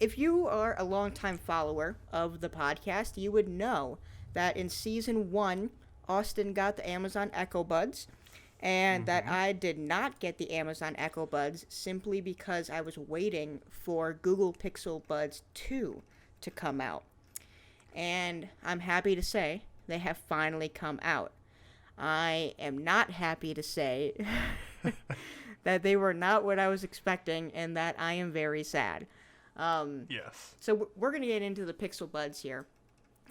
if you are a longtime follower of the podcast, you would know that in season 1, Austin got the Amazon Echo Buds, and that I did not get the Amazon Echo Buds simply because I was waiting for Google Pixel Buds 2 to come out. And I'm happy to say they have finally come out. I am not happy to say that they were not what I was expecting, and that I am very sad. Yes. So we're going to get into the Pixel Buds here.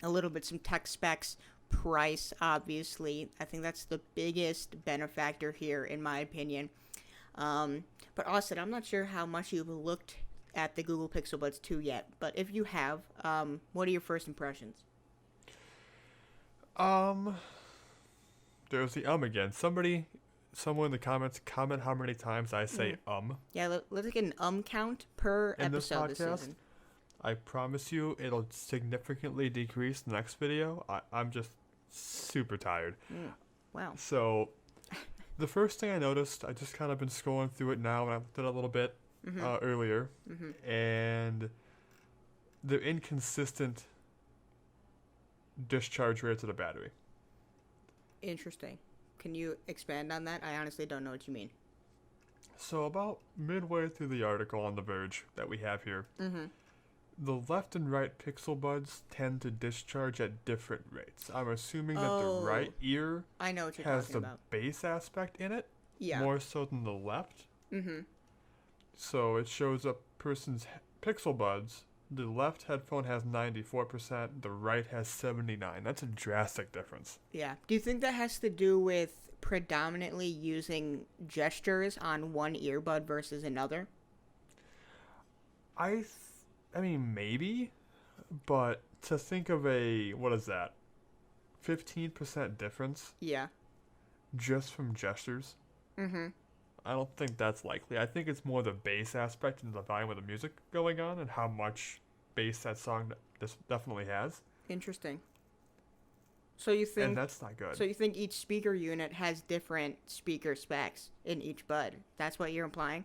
A little bit, some tech specs, price, obviously. I think that's the biggest benefactor here, in my opinion. But Austin, I'm not sure how much you've looked at the Google Pixel Buds 2 yet, but if you have, what are your first impressions? There's the again. Someone in the comments, comment how many times I say Yeah, let's get an count per in episode this this podcast. season. I promise you it'll significantly decrease the next video. I'm just super tired. Wow. So, the first thing I noticed, I just kind of been scrolling through it now, and I looked at it a little bit earlier, and the inconsistent discharge rates of the battery. Interesting. Can you expand on that? I honestly don't know what you mean. So about midway through the article on The Verge that we have here, the left and right Pixel Buds tend to discharge at different rates. I'm assuming that the right ear I know what you're has talking the about. bass aspect in it, Yeah. more so than the left. So it shows a person's Pixel Buds. The left headphone has 94%, the right has 79%. That's a drastic difference. Yeah. Do you think that has to do with predominantly using gestures on one earbud versus another? I mean, maybe, but to think of what is that, 15% difference? Yeah. Just from gestures? I don't think that's likely. I think it's more the bass aspect and the volume of the music going on and how much bass that song this definitely has. Interesting. So you think... And that's not good. So you think each speaker unit has different speaker specs in each bud? That's what you're implying?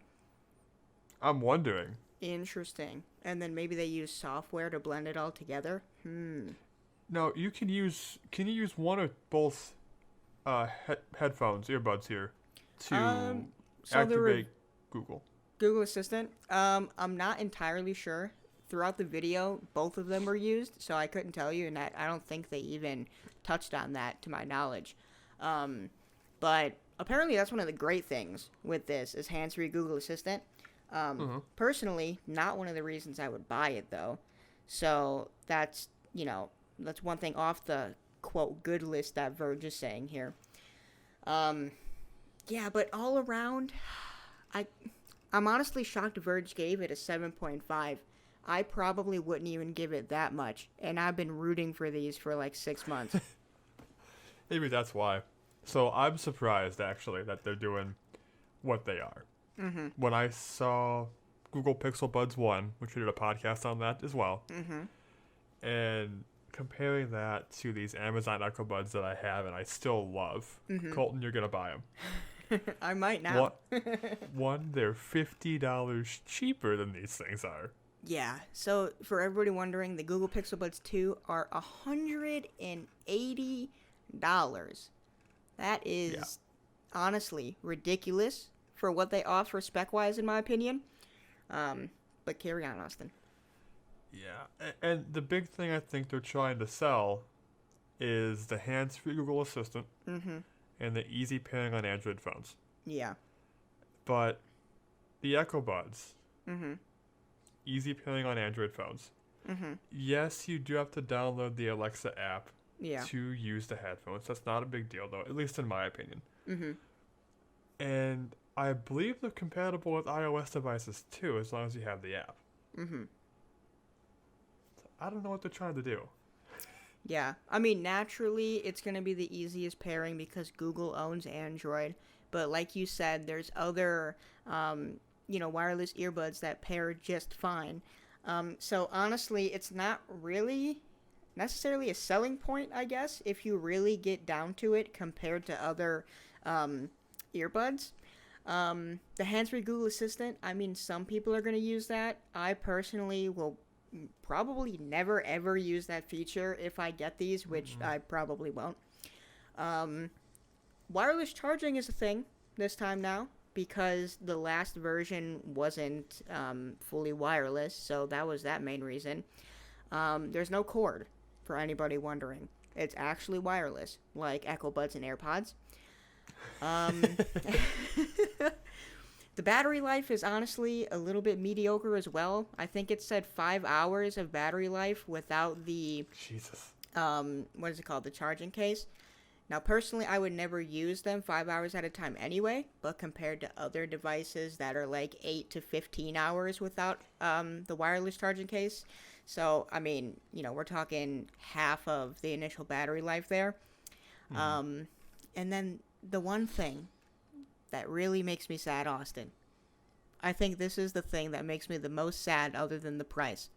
I'm wondering. Interesting. And then maybe they use software to blend it all together? No, can you use one or both headphones, earbuds here to activate Google? Google Assistant? I'm not entirely sure. Throughout the video, both of them were used, so I couldn't tell you, and I don't think they even touched on that to my knowledge. But apparently that's one of the great things with this is hands-free Google Assistant. Personally, not one of the reasons I would buy it, though. So that's one thing off the, quote, good list that Verge is saying here. Yeah, but all around, I'm honestly shocked Verge gave it a 7.5. I probably wouldn't even give it that much, and I've been rooting for these for like 6 months. Maybe that's why. So I'm surprised, actually, that they're doing what they are. When I saw Google Pixel Buds 1, which we did a podcast on that as well, and comparing that to these Amazon Echo Buds that I have and I still love, Colton, you're going to buy them. I might now. One, they're $50 cheaper than these things are. Yeah, so for everybody wondering, the Google Pixel Buds 2 are $180. That is honestly ridiculous for what they offer spec-wise, in my opinion. But carry on, Austin. Yeah, and the big thing I think they're trying to sell is the hands-free Google Assistant and the easy pairing on Android phones. Yeah. But the Echo Buds, easy pairing on Android phones. Yes, you do have to download the Alexa app to use the headphones. That's not a big deal, though, at least in my opinion. And I believe they're compatible with iOS devices, too, as long as you have the app. I don't know what they're trying to do. Yeah. I mean, naturally, it's going to be the easiest pairing because Google owns Android. But like you said, there's other, wireless earbuds that pair just fine. So honestly, it's not really necessarily a selling point, I guess, if you really get down to it compared to other earbuds. The hands-free Google Assistant, I mean, some people are going to use that. I personally will probably never, ever use that feature if I get these, which I probably won't. Wireless charging is a thing this time now, because the last version wasn't fully wireless, so that was that main reason. There's no cord, for anybody wondering. It's actually wireless, like Echo Buds and AirPods. The battery life is honestly a little bit mediocre as well. I think it said 5 hours of battery life without the Jesus. what is it called? The charging case. Now, personally, I would never use them 5 hours at a time anyway, but compared to other devices that are like 8 to 15 hours without the wireless charging case. So, I mean, we're talking half of the initial battery life there. And then the one thing that really makes me sad, Austin, I think this is the thing that makes me the most sad other than the price.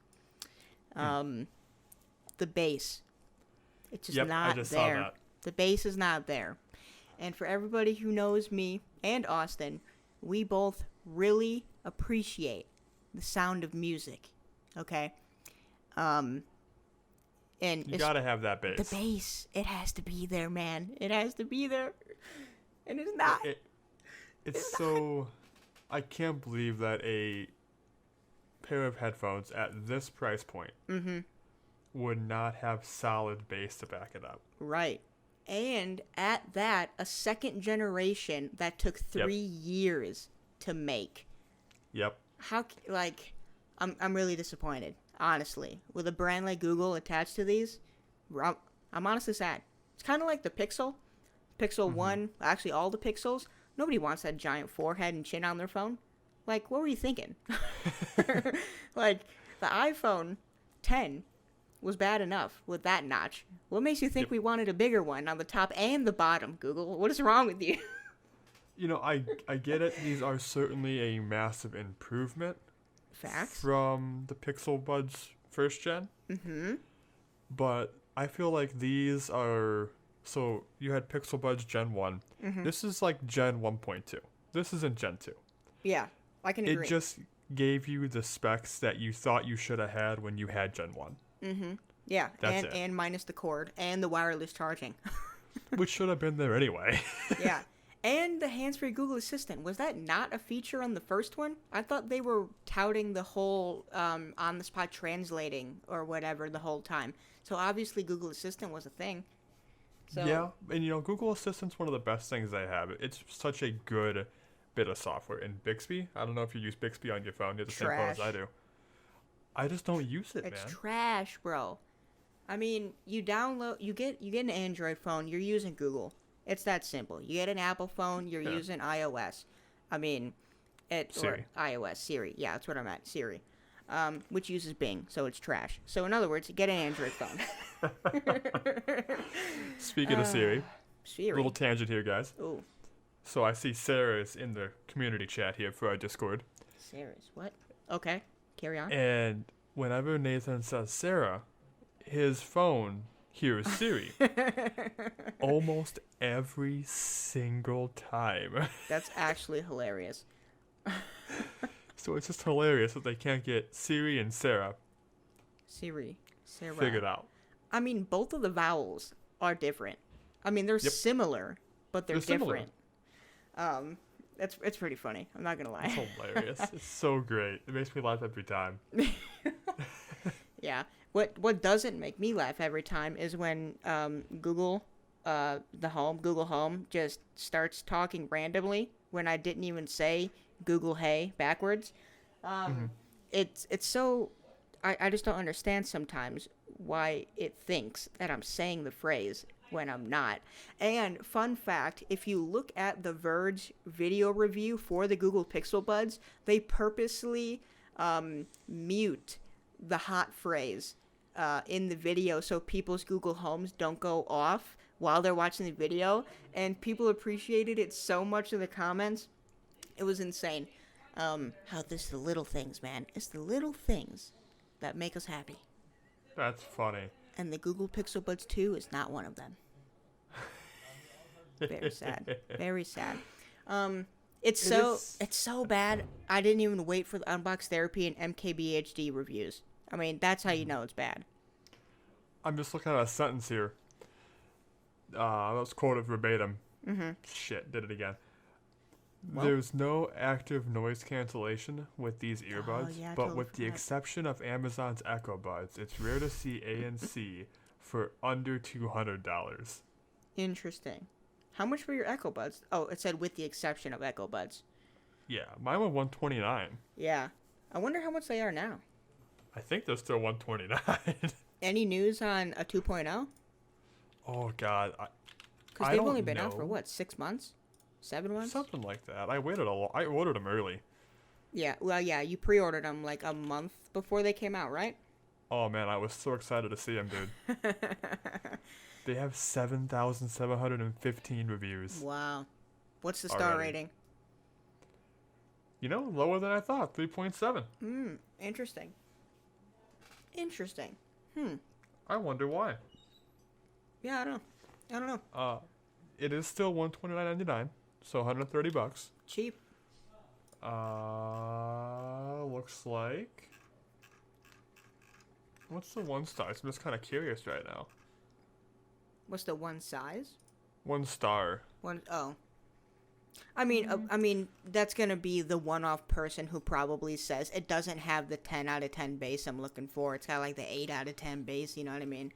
The bass. It's just not I just there. saw that. The bass is not there. And for everybody who knows me and Austin, we both really appreciate the sound of music. Okay? And You gotta have that bass. the bass, it has to be there, man. It has to be there. And it's not. It's so... I can't believe that a pair of headphones at this price point would not have solid bass to back it up. Right. And at that, a second generation that took 3 years to make. Yep. I'm really disappointed, honestly. With a brand like Google attached to these, I'm honestly sad. It's kind of like the Pixel. Pixel 1, actually all the Pixels. Nobody wants that giant forehead and chin on their phone. Like, what were you thinking? Like, the iPhone 10 was bad enough with that notch. What makes you think we wanted a bigger one on the top and the bottom, Google? What is wrong with you? I get it. These are certainly a massive improvement. Facts. From the Pixel Buds first gen. But I feel like these are... So, you had Pixel Buds Gen 1. This is like Gen 1.2. This isn't Gen 2. Yeah, I can agree. It just gave you the specs that you thought you should have had when you had Gen 1. Yeah, That's it. and minus the cord and the wireless charging. Which should have been there anyway. Yeah. And the hands-free Google Assistant. Was that not a feature on the first one? I thought they were touting the whole on-the-spot translating or whatever the whole time. So obviously Google Assistant was a thing. So, yeah, and Google Assistant's one of the best things they have. It's such a good bit of software. And Bixby, I don't know if you use Bixby on your phone. You have the same phone as I do. I just don't use it, it's man. trash, bro. I mean, you get an Android phone, you're using Google. It's that simple. You get an Apple phone, you're using iOS. I mean, Siri. Or iOS, Siri. Yeah, that's what I'm at, Siri. Which uses Bing, so it's trash. So in other words, get an Android phone. Speaking of Siri, Siri. little tangent here, guys. Ooh, So I see Sarah is in the community chat here for our Discord. Sarah's what? Okay, carry on. And whenever Nathan says Sarah, his phone hears Siri. Almost every single time. That's actually hilarious. So it's just hilarious that they can't get Siri and Sarah Sarah. figured out. I mean, both of the vowels are different. I mean, they're similar, but they're different. It's pretty funny. I'm not gonna lie. It's hilarious. It's so great. It makes me laugh every time. Yeah. What doesn't make me laugh every time is when Google Home just starts talking randomly when I didn't even say Google Hey backwards. It's so I just don't understand sometimes why it thinks that I'm saying the phrase when I'm not. And fun fact, if you look at the Verge video review for the Google Pixel Buds, they purposely mute the hot phrase in the video so people's Google Homes don't go off while they're watching the video, and people appreciated it so much in the comments. It was insane. How this is the little things, man. It's the little things that make us happy. That's funny. And the Google Pixel Buds 2 is not one of them. Very sad. Very sad. It's so bad. I didn't even wait for the Unbox Therapy and MKBHD reviews. I mean, that's how you know it's bad. I'm just looking at a sentence here. Let's quote it verbatim. Mm-hmm. Shit, did it again. Well, There's no active noise cancellation with these earbuds, yeah, I but totally with the forgot. exception of Amazon's Echo Buds, it's rare to see ANC for under $200. Interesting. How much were your Echo Buds? Oh, it said with the exception of Echo Buds. Yeah, mine were $129. Yeah. I wonder how much they are now. I think they're still $129. Any news on a 2.0? Oh God, Because they've only been out for what, 6 months? 7 months? Something like that. I waited a lot. I ordered them early. Yeah, well, yeah, you pre-ordered them like a month before they came out, right? Oh man, I was so excited to see them, dude. They have 7,715 reviews. Wow. What's the star Already. rating? You know, lower than I thought. 3.7. Interesting. Interesting. I wonder why. Yeah, I don't know. It is still $129.99, so $130. Cheap. Looks like. What's the 1 star? I'm just kind of curious right now. What's the one size? 1 star. Oh. I mean, that's gonna be the one-off person who probably says it doesn't have the 10 out of 10 base I'm looking for. It's got like the 8 out of 10 base. You know what I mean?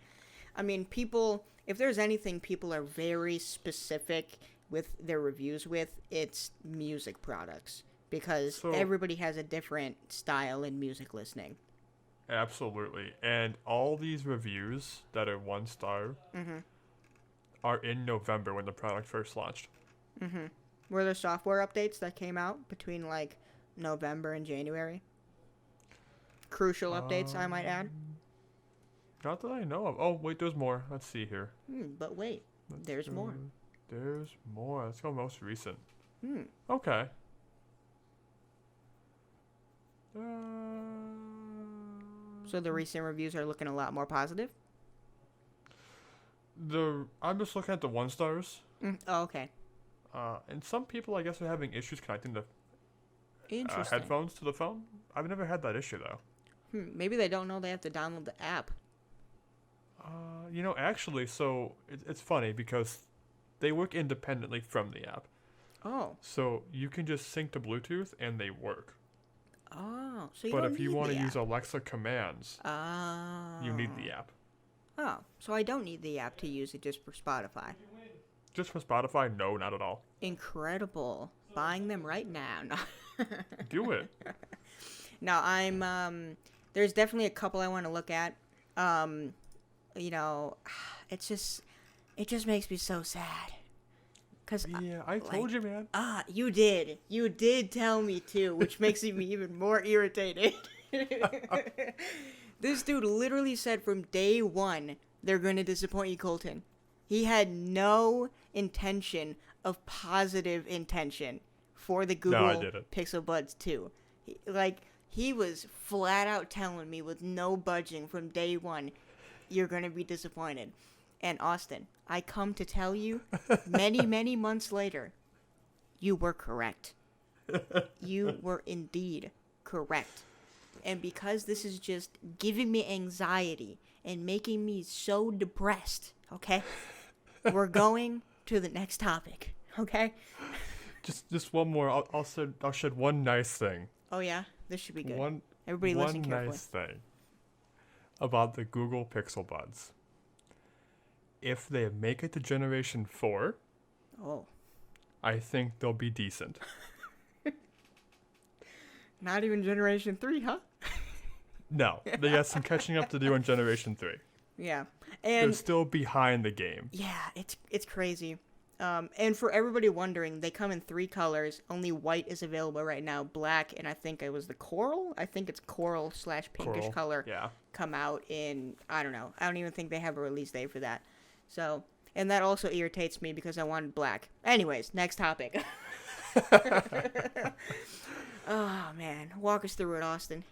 I mean, people. If there's anything people are very specific with their reviews with, it's music products because everybody has a different style in music listening. Absolutely, and all these reviews that are 1 star are in November when the product first launched. Were there software updates that came out between like November and January? Crucial updates, I might add. Not that I know of. Oh, wait, there's more. Let's see here. But wait, there's more. There's more. Let's go most recent. Okay. So the recent reviews are looking a lot more positive? I'm just looking at the 1 stars. Oh, okay. And some people, I guess, are having issues connecting the Interesting. headphones to the phone. I've never had that issue, though. Maybe they don't know they have to download the app. You know, actually, so it's funny because they work independently from the app. Oh. So you can just sync to Bluetooth and they work. Oh, so you But don't if you need want to the use app. Alexa commands, you need the app. Oh, so I don't need the app to use it just for Spotify. Just for Spotify, no, not at all. Incredible. Buying them right now. No. Do it. No, there's definitely a couple I want to look at. You know, it just makes me so sad. Cause Yeah, I told you, man. You did tell me too, which makes me even more irritated. This dude literally said from day one, they're going to disappoint you, Colton. He had no intention of positive intention for the Google Pixel Buds 2. He was flat out telling me with no budging from day one, you're going to be disappointed. And Austin, I come to tell you, many, many months later, you were correct. You were indeed correct. And because this is just giving me anxiety and making me so depressed, okay? We're going to the next topic, okay? Just one more. I'll shed one nice thing. Oh yeah, this should be good. Everybody listen carefully. One nice thing about the Google Pixel Buds. If they make it to Generation 4, I think they'll be decent. Not even Generation 3, huh? No, they got some catching up to do in Generation 3. Yeah. They're And still behind the game. yeah, it's crazy. And for everybody wondering, they come in 3 colors. Only white is available right now. Black, and I think it was the coral. I think it's coral/pinkish color. Yeah. Come out in, I don't know. I don't even think they have a release date for that. So, and that also irritates me because I wanted black. Anyways, next topic. Oh man, walk us through it, Austin.